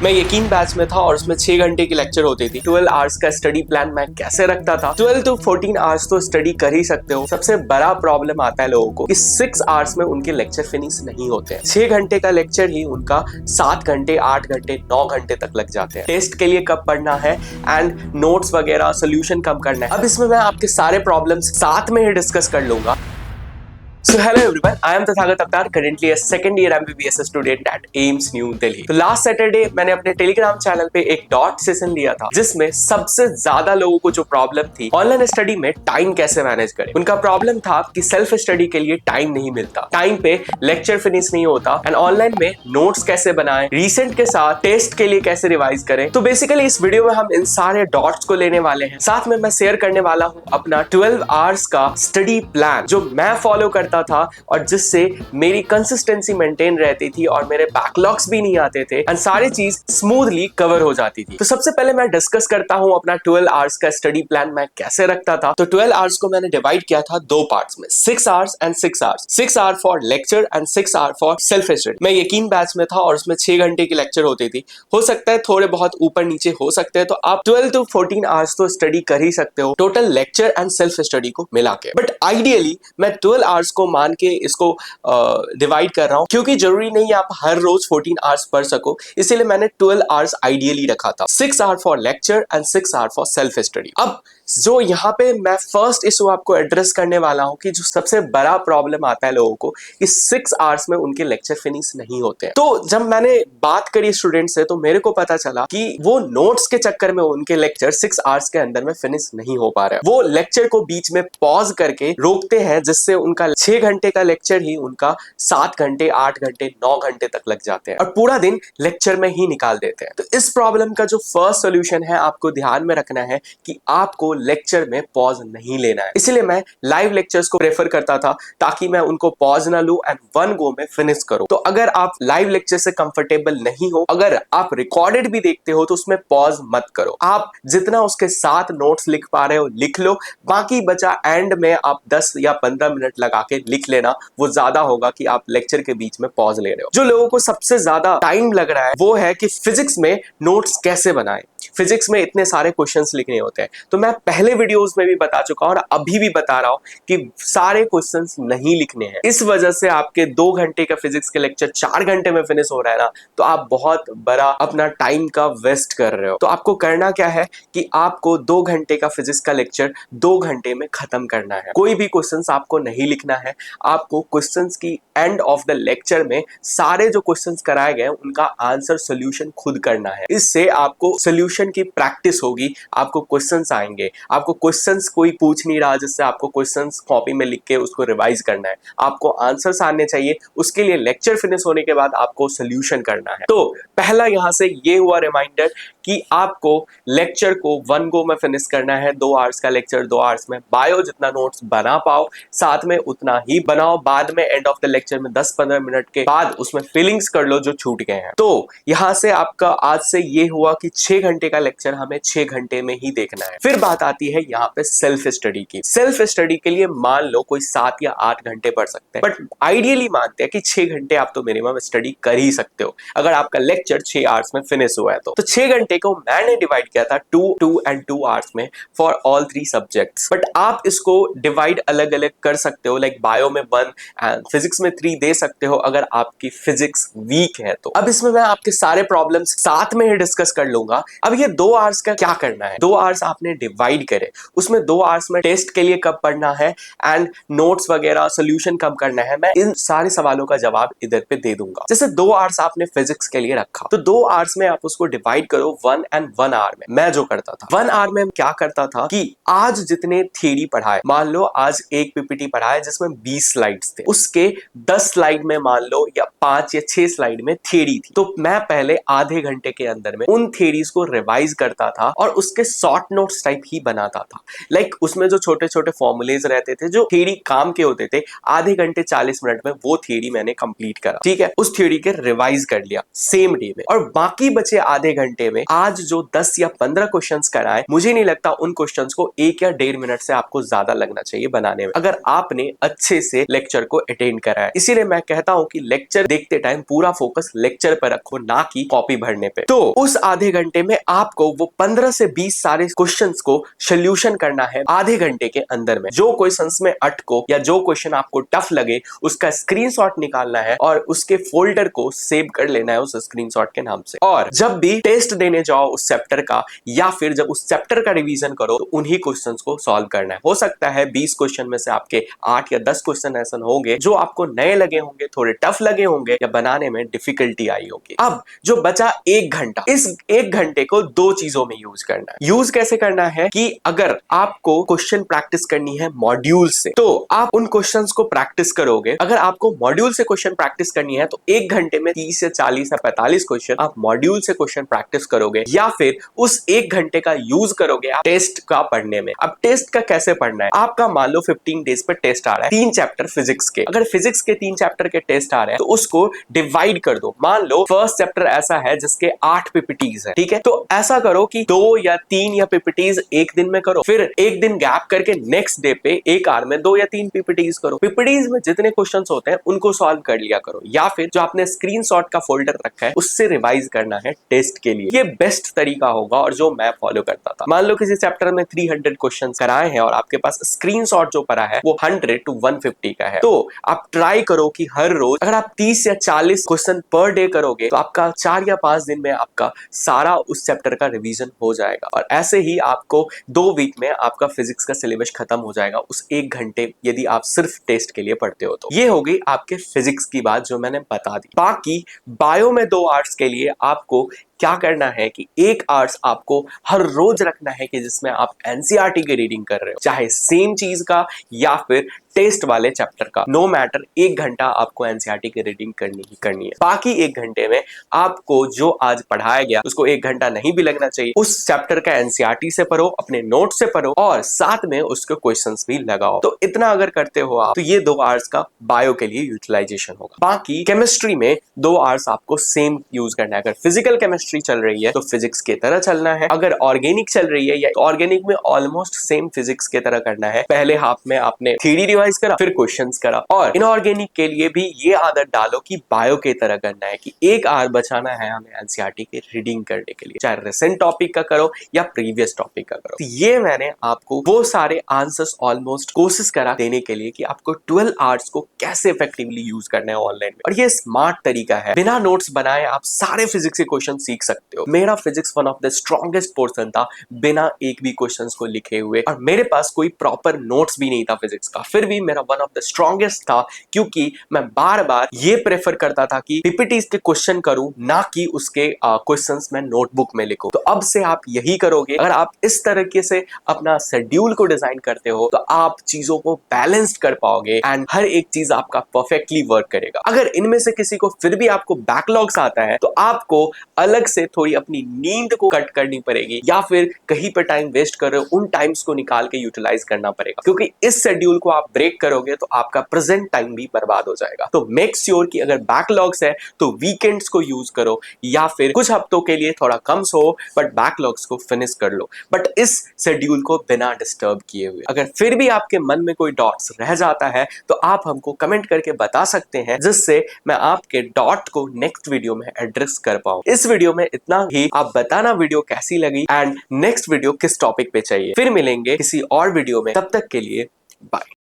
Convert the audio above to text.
मैं यकीन बैच में था और उसमें 6 घंटे की लेक्चर होती थी। 12 आवर्स का स्टडी प्लान मैं कैसे रखता था। 12 to 14 आवर्स तो स्टडी कर ही सकते हो। सबसे बड़ा प्रॉब्लम आता है लोगों को कि 6 आवर्स में उनके लेक्चर फिनिश नहीं होते हैं। 6 घंटे का लेक्चर ही उनका 7 घंटे 8 घंटे 9 घंटे तक लग जाते हैं। टेस्ट के लिए कब पढ़ना है एंड नोट्स वगैरह सोल्यूशन कब करना है। अब इसमें मैं आपके सारे प्रॉब्लम्स साथ में ही डिस्कस कर लूंगा। So hello everyone, I am Tathagata अवतार, currently a second year MBBS student at AIIMS New Delhi। तो लास्ट सैटरडे मैंने अपने टेलीग्राम चैनल पे एक डॉट सेशन लिया था जिसमें सबसे ज्यादा लोगों को जो प्रॉब्लम थी ऑनलाइन स्टडी में टाइम कैसे मैनेज करें। उनका प्रॉब्लम था कि सेल्फ स्टडी के लिए टाइम नहीं मिलता, टाइम पे लेक्चर फिनिश नहीं होता एंड ऑनलाइन में नोट्स कैसे बनाएं, रिसेंट के साथ टेस्ट के लिए कैसे रिवाइज करें। तो बेसिकली इस वीडियो में हम इन सारे डॉट्स को लेने वाले हैं। साथ में मैं शेयर करने वाला हूँ अपना 12 आवर्स का स्टडी प्लान जो मैं फॉलो करता था और जिससे मेरी कंसिस्टेंसी मेंटेन रहती थी और मेरे बैकलॉग्स भी नहीं आते थे एंड सारी चीज स्मूथली कवर हो जाती थी। तो सबसे पहले मैं डिस्कस करता हूं अपना 12 आवर्स का स्टडी प्लान मैं कैसे रखता था। तो 12 आवर्स को मैंने डिवाइड किया था दो पार्ट्स में, 6 hours and 6 hours. 6 hour for lecture and 6 hour for self study. मैं यकीन बैच में था और उसमें 6 घंटे की लेक्चर होती थी। हो सकता है थोड़े बहुत ऊपर नीचे हो सकते हैं, तो आप 12 to 14 आवर्स तो स्टडी कर ही सकते हो total lecture and self study को मिला के। बट आइडियली मैं 12 आवर्स को मान के इसको डिवाइड कर रहा हूं क्योंकि जरूरी नहीं आप हर रोज 14 आवर्स पढ़ सको, इसीलिए मैंने 12 आवर्स आइडियली रखा था। 6 hour for lecture and 6 hour for self study. अब जो यहाँ पे मैं फर्स्ट इशू आपको एड्रेस करने वाला हूं कि जो सबसे बड़ा प्रॉब्लम आता है लोगों को कि 6 आवर्स में उनके लेक्चर फिनिश नहीं होते हैं। तो जब मैंने बात करी स्टूडेंट से तो मेरे को पता चला कि वो नोट्स के चक्कर में उनके लेक्चर 6 आवर्स के अंदर में फिनिश नहीं हो पा रहे हैं। वो लेक्चर को बीच में पॉज करके रोकते हैं जिससे उनका 6 घंटे का लेक्चर ही उनका 7 घंटे 8 घंटे 9 घंटे तक लग जाते हैं और पूरा दिन लेक्चर में ही निकाल देते हैं। तो इस प्रॉब्लम का जो फर्स्ट सोल्यूशन है आपको ध्यान में रखना है कि आपको लेक्चर में पॉज नहीं लेना है। इसलिए मैं लाइव लेक्चर्स को प्रेफर करता था ताकि मैं उनको पॉज ना लूं एंड वन गो में फिनिश करूं। तो अगर आप लाइव लेक्चर से कंफर्टेबल नहीं हो, अगर आप रिकॉर्डेड भी देखते हो तो उसमें पॉज मत करो। आप जितना उसके साथ नोट्स लिख पा रहे हो लिख लो, बाकी बचा एंड में आप 10 या 15 मिनट लगा के लिख लेना, वो ज्यादा होगा कि आप लेक्चर के बीच में पॉज ले रहे हो। जो लोगों को सबसे ज्यादा टाइम लग रहा है वो है कि फिजिक्स में नोट्स कैसे बनाएं। फिजिक्स में इतने सारे क्वेश्चंस लिखने होते हैं। तो मैं पहले वीडियोस में भी बता चुका हूं और अभी भी बता रहा हूं कि सारे क्वेश्चंस नहीं लिखने हैं। इस वजह से आपके 2 घंटे का फिजिक्स के लेक्चर 4 घंटे में फिनिश हो रहा है ना, तो आप बहुत बड़ा अपना टाइम का वेस्ट कर रहे हो। तो आपको करना क्या है कि आपको 2 घंटे का फिजिक्स का लेक्चर 2 घंटे में खत्म करना है। कोई भी क्वेश्चंस आपको नहीं लिखना है। आपको क्वेश्चंस की एंड ऑफ द लेक्चर में सारे जो क्वेश्चंस कराए गए उनका आंसर सोल्यूशन खुद करना है। इससे आपको सोल्यूशन की प्रैक्टिस होगी, आपको क्वेश्चंस आएंगे। आपको क्वेश्चंस कोई पूछ नहीं रहा जिससे आपको क्वेश्चंस कॉपी में लिख के उसको रिवाइज करना है। आपको आंसर्स आने चाहिए, उसके लिए लेक्चर फिनिश होने के बाद आपको सोल्यूशन करना है। तो पहला यहां से ये हुआ रिमाइंडर कि आपको लेक्चर को वन गो में फिनिश करना है। 2 आवर्स का लेक्चर 2 आवर्स में बायो जितना नोट्स बना पाओ साथ में उतना ही बनाओ। बाद में एंड ऑफ द लेक्चर में 10-15 मिनट के बाद उसमें फिलिंग्स कर लो जो छूट गए हैं। तो यहां से आपका आज से ये हुआ कि 6 घंटे का लेक्चर हमें 6 घंटे में ही देखना है। फिर बात आती है यहाँ पे सेल्फ स्टडी की। सेल्फ स्टडी के लिए मान लो कोई 7 या 8 घंटे पढ़ सकते हैं, बट आइडियली मानते हैं कि 6 घंटे आप तो मिनिमम स्टडी कर ही सकते हो अगर आपका लेक्चर 6 आवर्स में फिनिश हुआ है। तो 6 घंटे को मैंने डिवाइड किया था 2 एंड 2 आवर्स में फॉर ऑल 3 सब्जेक्ट्स। बट आप इसको डिवाइड अलग अलग कर सकते हो, लाइक बायो में 1 एंड फिजिक्स में 3 दे सकते हो अगर आपकी फिजिक्स वीक है तो। अब इसमें मैं आपके सारे प्रॉब्लम्स साथ में ही डिस्कस कर लूंगा। अब ये 2 आवर्स का क्या करना है। 2 आवर्स आपने डिवाइड करे, उसमें 2 आवर्स में टेस्ट के लिए कब पढ़ना है एंड नोट्स वगैरह सोल्यूशन कब करना है, मैं इन सारे सवालों का जवाब इधर पे दे दूंगा। जैसे 2 आवर्स आपने फिजिक्स के लिए रखा तो 2 आवर्स में आप उसको डिवाइड करो 1 एंड 1 आवर में। मैं जो करता था 1 आवर में क्या करता था कि आज जितने थ्योरी पढ़ाए, मान लो आज एक पीपीटी पढ़ाए जिसमें 20 स्लाइड्स थे, उसके 10 स्लाइड में मान लो या 5 या 6 स्लाइड में थ्योरी थी, तो मैं पहले आधे घंटे के अंदर में उन थ्योरीज को रिवाइज करता था और उसके शॉर्ट नोट्स टाइप ही बनाता था। लाइक उसमें जो छोटे छोटे फॉर्मूलेज रहते थे जो थ्योरी काम के होते थे, आधे घंटे 40 मिनट में वो थ्योरी मैंने कंप्लीट करा। ठीक है, उस थ्योरी के रिवाइज कर लिया सेम डे में, और बाकी बचे आधे घंटे में आज जो 10 या 15 क्वेश्चंस कराए, मुझे नहीं लगता उन क्वेश्चंस को 1 या 1.5 मिनट से आपको ज्यादा लगना चाहिए बनाने में, अगर आपने अच्छे से लेक्चर को अटेंड करा है। इसीलिए मैं कहता हूं कि लेक्चर देखते टाइम पूरा फोकस लेक्चर पर रखो, ना कि कॉपी भरने पे। तो उस आधे घंटे में आपको वो 15 से 20 सारे क्वेश्चंस को सोल्यूशन करना है आधे घंटे के अंदर में। जो क्वेश्चंस में अटको या जो क्वेश्चन आपको टफ लगे उसका स्क्रीनशॉट निकालना है और उसके फोल्डर को सेव कर लेना है उस स्क्रीनशॉट के नाम से। और जब भी टेस्ट देने जाओ उस चैप्टर का या फिर जब उस चैप्टर का रिवीजन करो तो उन्हीं क्वेश्चंस को सॉल्व करना है। हो सकता है 20 क्वेश्चन में से आपके 8 या 10 क्वेश्चन ऐसे होंगे जो आपको नए लगे होंगे, थोड़े टफ लगे होंगे या बनाने में डिफिकल्टी आई होगी। अब जो बचा 1 घंटा, इस 1 घंटे को 2 चीजों में यूज करना है। यूज कैसे करना है कि अगर आपको क्वेश्चन प्रैक्टिस करनी है मॉड्यूल से तो आप उन क्वेश्चंस को प्रैक्टिस करोगे। अगर आपको मॉड्यूल से क्वेश्चन प्रैक्टिस करनी है तो 1 घंटे में 30 से 40 या 45 क्वेश्चन आप मॉड्यूल से क्वेश्चन प्रैक्टिस करोगे, या फिर उस 1 घंटे का यूज करोगे आप टेस्ट का पढ़ने में। अब टेस्ट का कैसे पढ़ना है, आपका मान लो 15 डेज पर टेस्ट आ रहा है 3 चैप्टर फिजिक्स के। अगर फिजिक्स के 3 चैप्टर के टेस्ट आ रहे हैं तो उसको डिवाइड कर दो। मान लो फर्स्ट चैप्टर ऐसा है जिसके 8 पीपीटीज है, ठीक है, तो ऐसा करो कि 2 या 3 या पीपीटीज एक दिन में करो, फिर एक दिन गैप करके नेक्स्ट डे पे एक आवर में 2 या 3 पीपीटीज करो। पीपीटीज में जितने क्वेश्चंस होते हैं उनको सॉल्व कर लिया करो, या फिर जो आपने स्क्रीनशॉट का फोल्डर रखा है उससे रिवाइज करना है टेस्ट के लिए। ये बेस्ट तरीका होगा और जो मैं फॉलो करता था। मान लो किसी चैप्टर में 300 क्वेश्चन कराए हैं और आपके पास स्क्रीनशॉट जो पड़ा है वो 100 to 150 का है, तो आप ट्राई करो कि हर रोज अगर आप 30 या 40 क्वेश्चन पर डे करोगे तो आपका 4 या 5 दिन में आपका सारा उस चैप्टर का रिवीजन हो जाएगा। और ऐसे ही आपको 2 वीक में आपका फिजिक्स का सिलेबस खत्म हो जाएगा उस 1 घंटे यदि आप सिर्फ टेस्ट के लिए पढ़ते हो तो। ये हो गई आपके फिजिक्स की बात जो मैंने बता दी। बाकी बायो में 2 आवर्स के लिए आपको क्या करना है कि 1 आवर्स आपको हर रोज रखना है कि जिसमें आप एनसीईआरटी की रीडिंग कर रहे हो, चाहे सेम चीज का या फिर टेस्ट वाले चैप्टर का, नो मैटर 1 घंटा आपको एनसीईआरटी की रीडिंग करनी ही करनी है। बाकी 1 घंटे में आपको जो आज पढ़ाया गया उसको 1 घंटा नहीं भी लगना चाहिए, उस चैप्टर का एनसीईआरटी से पढ़ो, अपने नोट से पढ़ो और साथ में उसके क्वेश्चंस भी लगाओ। तो इतना अगर करते हो आप तो ये 2 आवर्स का बायो के लिए यूटिलाइजेशन होगा। बाकी केमिस्ट्री में 2 आवर्स आपको सेम यूज करना है। अगर फिजिकल केमिस्ट्री चल रही है तो फिजिक्स की तरह चलना है, अगर ऑर्गेनिक चल रही है या ऑर्गेनिक में ऑलमोस्ट सेम फिजिक्स की तरह करना है। पहले हाफ में आपने थ्योरी रिवाइज करा फिर क्वेश्चंस करा, और इनऑर्गेनिक के लिए भी ये आदत डालो कि बायो की तरह करना है कि 1 आवर बचाना है हमें एनसीईआरटी की रीडिंग करने के लिए, चाहे रिसेंट टॉपिक का करो या प्रीवियस टॉपिक का करो। तो ये मैंने आपको वो सारे आंसर्स ऑलमोस्ट कोशिश करा देने के लिए कि आपको 12 आवर्स को कैसे इफेक्टिवली यूज करना है ऑनलाइन में। और ये स्मार्ट तरीका है, बिना नोट्स बनाए आप सारे फिजिक्स के क्वेश्चन सीख सकते हो। मेरा physics one of the strongest portion था बिना एक भी क्वेश्चंस को लिखे हुए, और मेरे पास कोई प्रॉपर नोट्स भी नहीं था फिजिक्स का, फिर भी मेरा वन ऑफ द स्ट्रॉन्गेस्ट था क्योंकि मैं बार बार ये प्रेफर करता था कि पीपीटीज के क्वेश्चन करूं, ना कि उसके क्वेश्चंस मैं नोटबुक में लिखूं। तो अब से आप यही करोगे। अगर आप इस तरीके से अपना शेड्यूल को डिजाइन करते हो तो आप चीजों को बैलेंस्ड कर पाओगे एंड हर एक चीज आपका परफेक्टली वर्क करेगा। अगर इनमें से किसी को फिर भी आपको बैकलॉग्स आता है तो आपको अलग से थोड़ी अपनी नींद को कट करनी पड़ेगी, या फिर कहीं पर टाइम वेस्ट कर रहे हो उन टाइम्स को निकाल के यूटिलाइज करना पड़ेगा, क्योंकि इस शेड्यूल को आप ब्रेक करोगे तो आपका प्रेजेंट टाइम भी बर्बाद हो जाएगा। तो मेक श्योर कि अगर बैकलॉग्स है तो वीकेंड्स को यूज करो, या फिर कुछ हफ्तों के लिए थोड़ा कम सो बट बैकलॉग्स को फिनिश कर लो, बट इस शेड्यूल को बिना डिस्टर्ब किए हुए। अगर फिर भी आपके मन में कोई डॉट्स रह जाता है तो आप हमको कमेंट करके बता सकते हैं, जिससे मैं आपके डॉट को नेक्स्ट वीडियो में एड्रेस कर पाऊं। इस वीडियो में इतना ही। आप बताना वीडियो कैसी लगी एंड नेक्स्ट वीडियो किस टॉपिक पे चाहिए। फिर मिलेंगे किसी और वीडियो में, तब तक के लिए बाय।